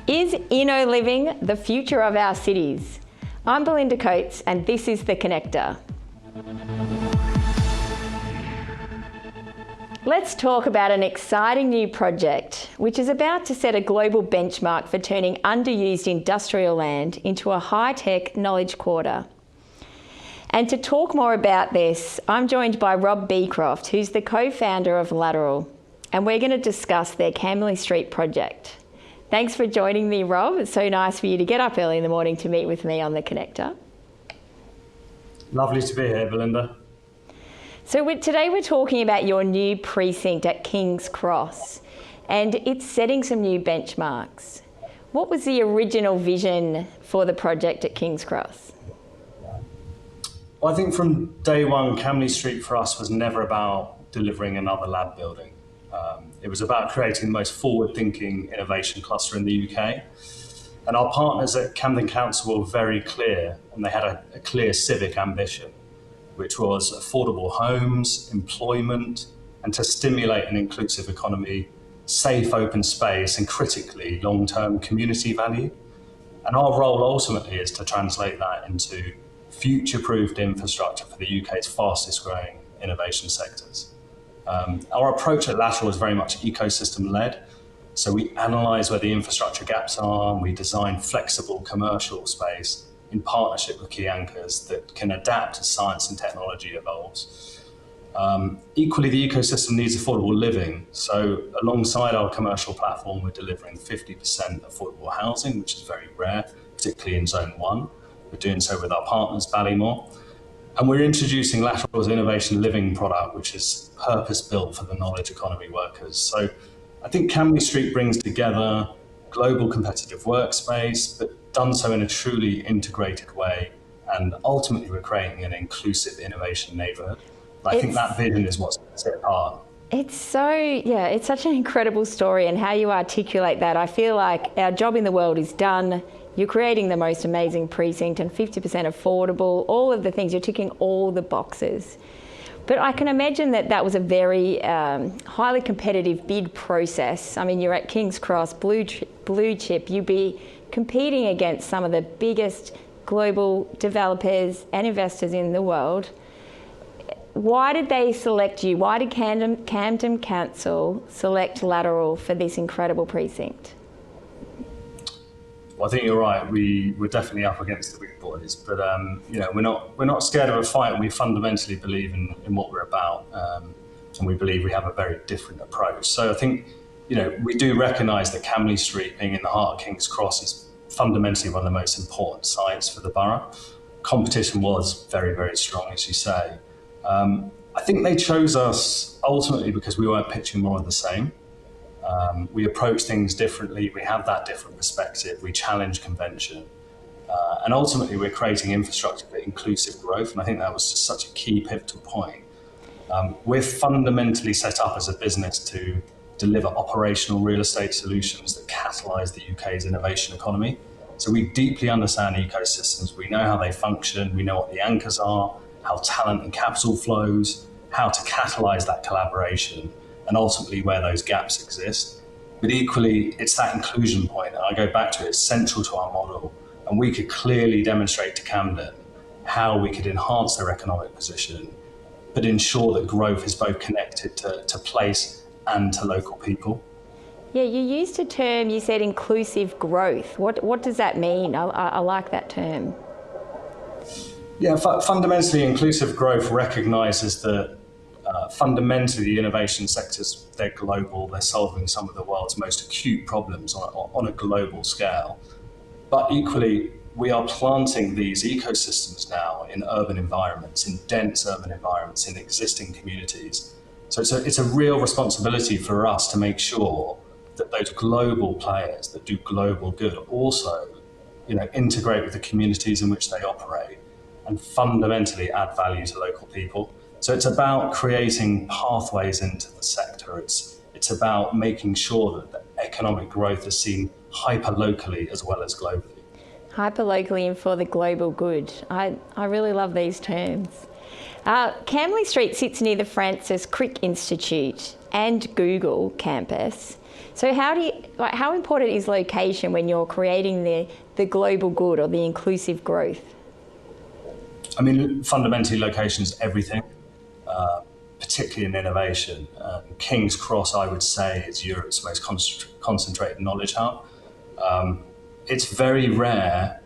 Is inno-living the future of our cities? I'm Belinda Coates and this is The Connector. Let's talk about an exciting new project which is about to set a global benchmark for turning underused industrial land into a high-tech knowledge quarter. And to talk more about this, I'm joined by Rob Beacroft, who's the co-founder of Lateral, and we're going to discuss their Camley Street project. Thanks for joining me, Rob. It's so nice for you to get up early in the morning to meet with me on The Connector. Lovely to be here, Belinda. So today we're talking about your new precinct at King's Cross, and it's setting some new benchmarks. What was the original vision for the project at King's Cross? Well, I think from day one, Camley Street for us was never about delivering another lab building. It was about creating the most forward-thinking innovation cluster in the UK. And our partners at Camden Council were very clear, and they had a clear civic ambition, which was affordable homes, employment, and to stimulate an inclusive economy, safe open space, and critically, long-term community value. And our role ultimately is to translate that into future-proofed infrastructure for the UK's fastest-growing innovation sectors. Our approach at Lateral is very much ecosystem-led. So we analyse where the infrastructure gaps are, and we design flexible commercial space in partnership with key anchors that can adapt as science and technology evolves. Equally, the ecosystem needs affordable living. So alongside our commercial platform, we're delivering 50% affordable housing, which is very rare, particularly in Zone 1. We're doing so with our partners, Ballymore. And we're introducing Lateral's Innovation Living product, which is purpose-built for the knowledge economy workers. So I think Camley Street brings together global competitive workspace, but done so in a truly integrated way. And ultimately, we're creating an inclusive innovation neighbourhood. I think that vision is what sets it apart. It's such an incredible story, and how you articulate that. I feel like our job in the world is done. You're creating the most amazing precinct and 50% affordable, all of the things, you're ticking all the boxes. But I can imagine that was a very highly competitive bid process. I mean, you're at King's Cross, blue chip, you'd be competing against some of the biggest global developers and investors in the world. Why did they select you? Why did Camden Council select Lateral for this incredible precinct? Well, I think you're right. We're definitely up against the big boys, but we're not scared of a fight. We fundamentally believe in what we're about, and we believe we have a very different approach. So I think we do recognise that Camley Street, being in the heart of King's Cross, is fundamentally one of the most important sites for the borough. Competition was very, very strong, as you say. I think they chose us ultimately because we weren't pitching more of the same. We approach things differently. We have that different perspective. We challenge convention. And ultimately, we're creating infrastructure for inclusive growth. And I think that was just such a key pivotal point. We're fundamentally set up as a business to deliver operational real estate solutions that catalyse the UK's innovation economy. So we deeply understand ecosystems. We know how they function. We know what the anchors are, how talent and capital flows, how to catalyse that collaboration, and ultimately where those gaps exist. But equally, it's that inclusion point, and I go back to it, it's central to our model, and we could clearly demonstrate to Camden how we could enhance their economic position, but ensure that growth is both connected to place and to local people. Yeah, you used a term, you said inclusive growth. What does that mean? I like that term. Yeah, fundamentally, inclusive growth recognises that fundamentally, the innovation sectors, they're global, they're solving some of the world's most acute problems on a global scale. But equally, we are planting these ecosystems now in urban environments, in dense urban environments, in existing communities. So it's a real responsibility for us to make sure that those global players that do global good also integrate with the communities in which they operate and fundamentally add value to local people. So it's about creating pathways into the sector. It's about making sure that the economic growth is seen hyper-locally as well as globally. Hyper-locally and for the global good. I really love these terms. Camley Street sits near the Francis Crick Institute, and Google campus. So how important is location when you're creating the global good or the inclusive growth? I mean, fundamentally, location is everything, particularly in innovation. King's Cross, I would say, is Europe's most concentrated knowledge hub. It's very rare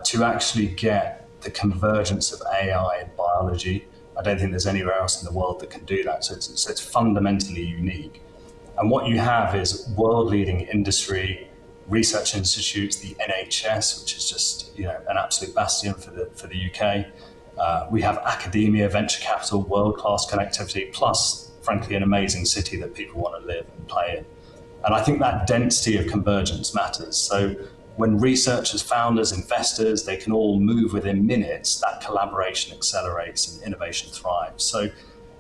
to actually get the convergence of AI and biology. I don't think there's anywhere else in the world that can do that. So it's fundamentally unique. And what you have is world-leading industry, research institutes, the NHS, which is just an absolute bastion for the UK. We have academia, venture capital, world-class connectivity, plus, frankly, an amazing city that people want to live and play in. And I think that density of convergence matters. So when researchers, founders, investors, they can all move within minutes, that collaboration accelerates and innovation thrives. So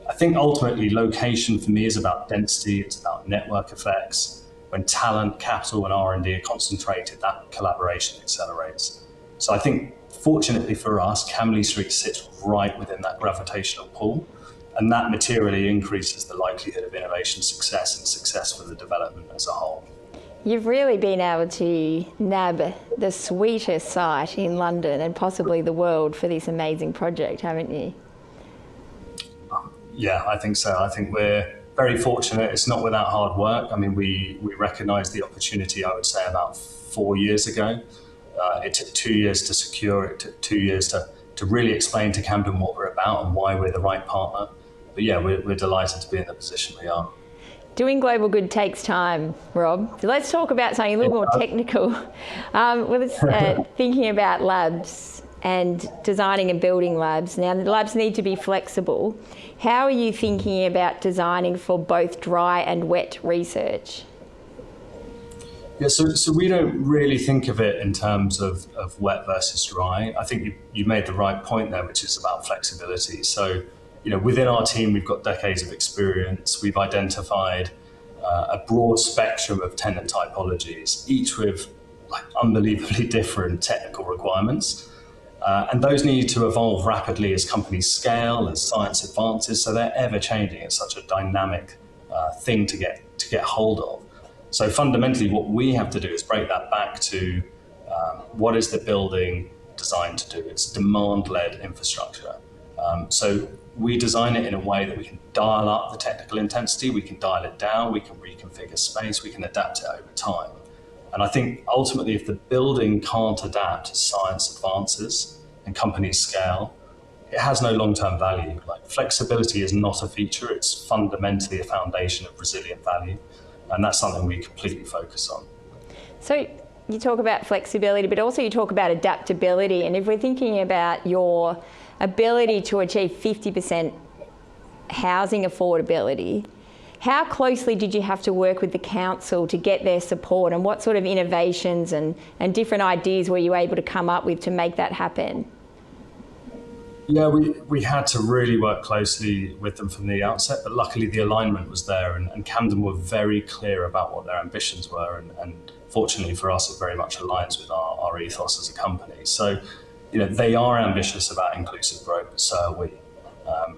I think ultimately location for me is about density, it's about network effects. When talent, capital and R&D are concentrated, that collaboration accelerates. So I think fortunately for us, Camley Street sits right within that gravitational pull, and that materially increases the likelihood of innovation success and success for the development as a whole. You've really been able to nab the sweetest site in London and possibly the world for this amazing project, haven't you? Yeah, I think so. I think we're very fortunate. It's not without hard work. I mean, we recognised the opportunity, I would say, about 4 years ago. It took 2 years to secure it. It took 2 years to really explain to Camden what we're about and why we're the right partner. But yeah, we're delighted to be in the position we are. Doing global good takes time, Rob. So let's talk about something a little more technical. Thinking about labs and designing and building labs. Now, the labs need to be flexible. How are you thinking about designing for both dry and wet research? Yeah, so we don't really think of it in terms of wet versus dry. I think you made the right point there, which is about flexibility. So, within our team, we've got decades of experience. We've identified a broad spectrum of tenant typologies, each with unbelievably different technical requirements. And those need to evolve rapidly as companies scale, as science advances. So they're ever changing. It's such a dynamic thing to get hold of. So fundamentally, what we have to do is break that back to what is the building designed to do? It's demand-led infrastructure. So we design it in a way that we can dial up the technical intensity, we can dial it down, we can reconfigure space, we can adapt it over time. And I think ultimately, if the building can't adapt as science advances and companies scale, it has no long-term value. Flexibility is not a feature, it's fundamentally a foundation of resilient value. And that's something we completely focus on. So you talk about flexibility, but also you talk about adaptability. And if we're thinking about your ability to achieve 50% housing affordability, how closely did you have to work with the council to get their support, and what sort of innovations and different ideas were you able to come up with to make that happen? Yeah, we had to really work closely with them from the outset, but luckily the alignment was there, and Camden were very clear about what their ambitions were, and fortunately for us, it very much aligns with our ethos as a company. So, they are ambitious about inclusive growth, but so are we.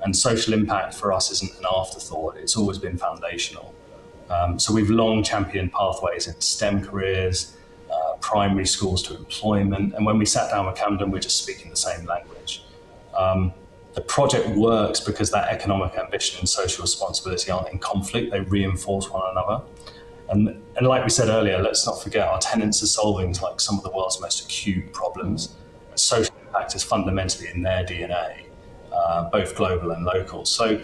And social impact for us isn't an afterthought, it's always been foundational. So we've long championed pathways into STEM careers, primary schools to employment, and when we sat down with Camden, we're just speaking the same language. The project works because that economic ambition and social responsibility aren't in conflict, they reinforce one another. And like we said earlier, let's not forget our tenants are solving some of the world's most acute problems. Social impact is fundamentally in their DNA, both global and local. So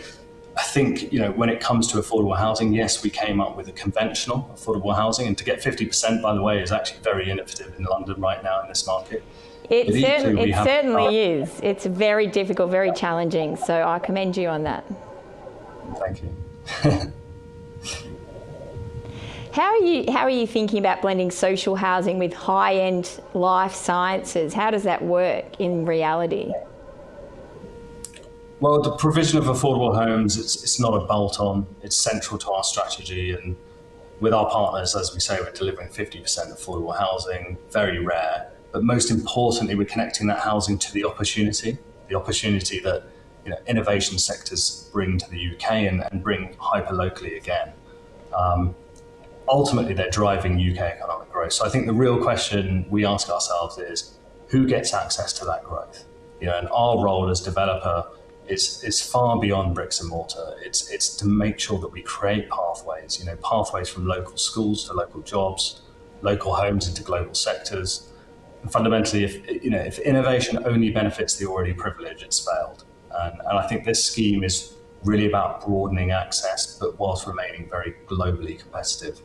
I think, when it comes to affordable housing, yes, we came up with a conventional affordable housing, and to get 50%, by the way, is actually very innovative in London right now in this market. It certainly is. It's very difficult, very challenging. So I commend you on that. Thank you. How are you thinking about blending social housing with high-end life sciences? How does that work in reality? Well, the provision of affordable homes, it's not a bolt-on. It's central to our strategy. And with our partners, as we say, we're delivering 50% affordable housing, very rare. But most importantly, we're connecting that housing to the opportunity that innovation sectors bring to the UK and bring hyper-locally again. Ultimately, they're driving UK economic growth. So I think the real question we ask ourselves is, who gets access to that growth? And our role as developer is far beyond bricks and mortar. It's to make sure that we create pathways, pathways from local schools to local jobs, local homes into global sectors. And fundamentally, if innovation only benefits the already privileged, it's failed. And I think this scheme is really about broadening access, but whilst remaining very globally competitive.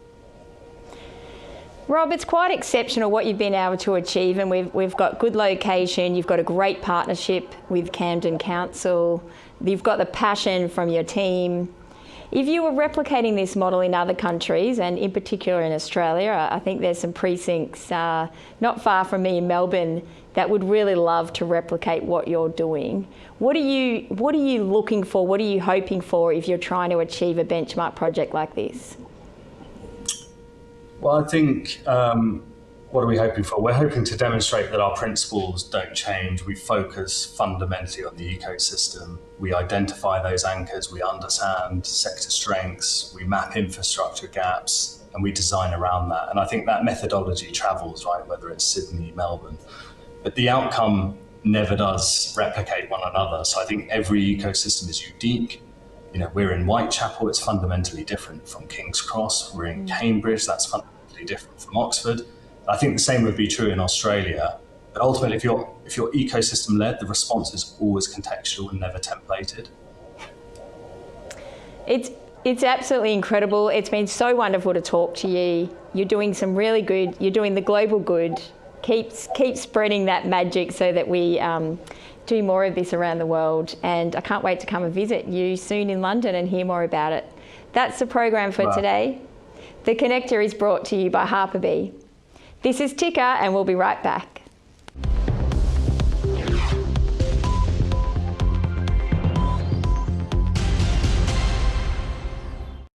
Rob, it's quite exceptional what you've been able to achieve, and we've got good location, you've got a great partnership with Camden Council, you've got the passion from your team. If you were replicating this model in other countries, and in particular in Australia, I think there's some precincts not far from me in Melbourne that would really love to replicate what you're doing. What are you looking for? What are you hoping for if you're trying to achieve a benchmark project like this? Well, I think, what are we hoping for? We're hoping to demonstrate that our principles don't change. We focus fundamentally on the ecosystem. We identify those anchors, we understand sector strengths, we map infrastructure gaps, and we design around that. And I think that methodology travels, right, whether it's Sydney, Melbourne. But the outcome never does replicate one another. So I think every ecosystem is unique. We're in Whitechapel, it's fundamentally different from King's Cross. We're in Cambridge, that's fundamentally different from Oxford. I think the same would be true in Australia. But ultimately, if you're ecosystem-led, the response is always contextual and never templated. It's absolutely incredible. It's been so wonderful to talk to you. You're doing some really good, you're doing the global good. Keep spreading that magic so that we do more of this around the world. And I can't wait to come and visit you soon in London and hear more about it. That's the program for today. The Connector is brought to you by Harper B. This is Ticker, and we'll be right back.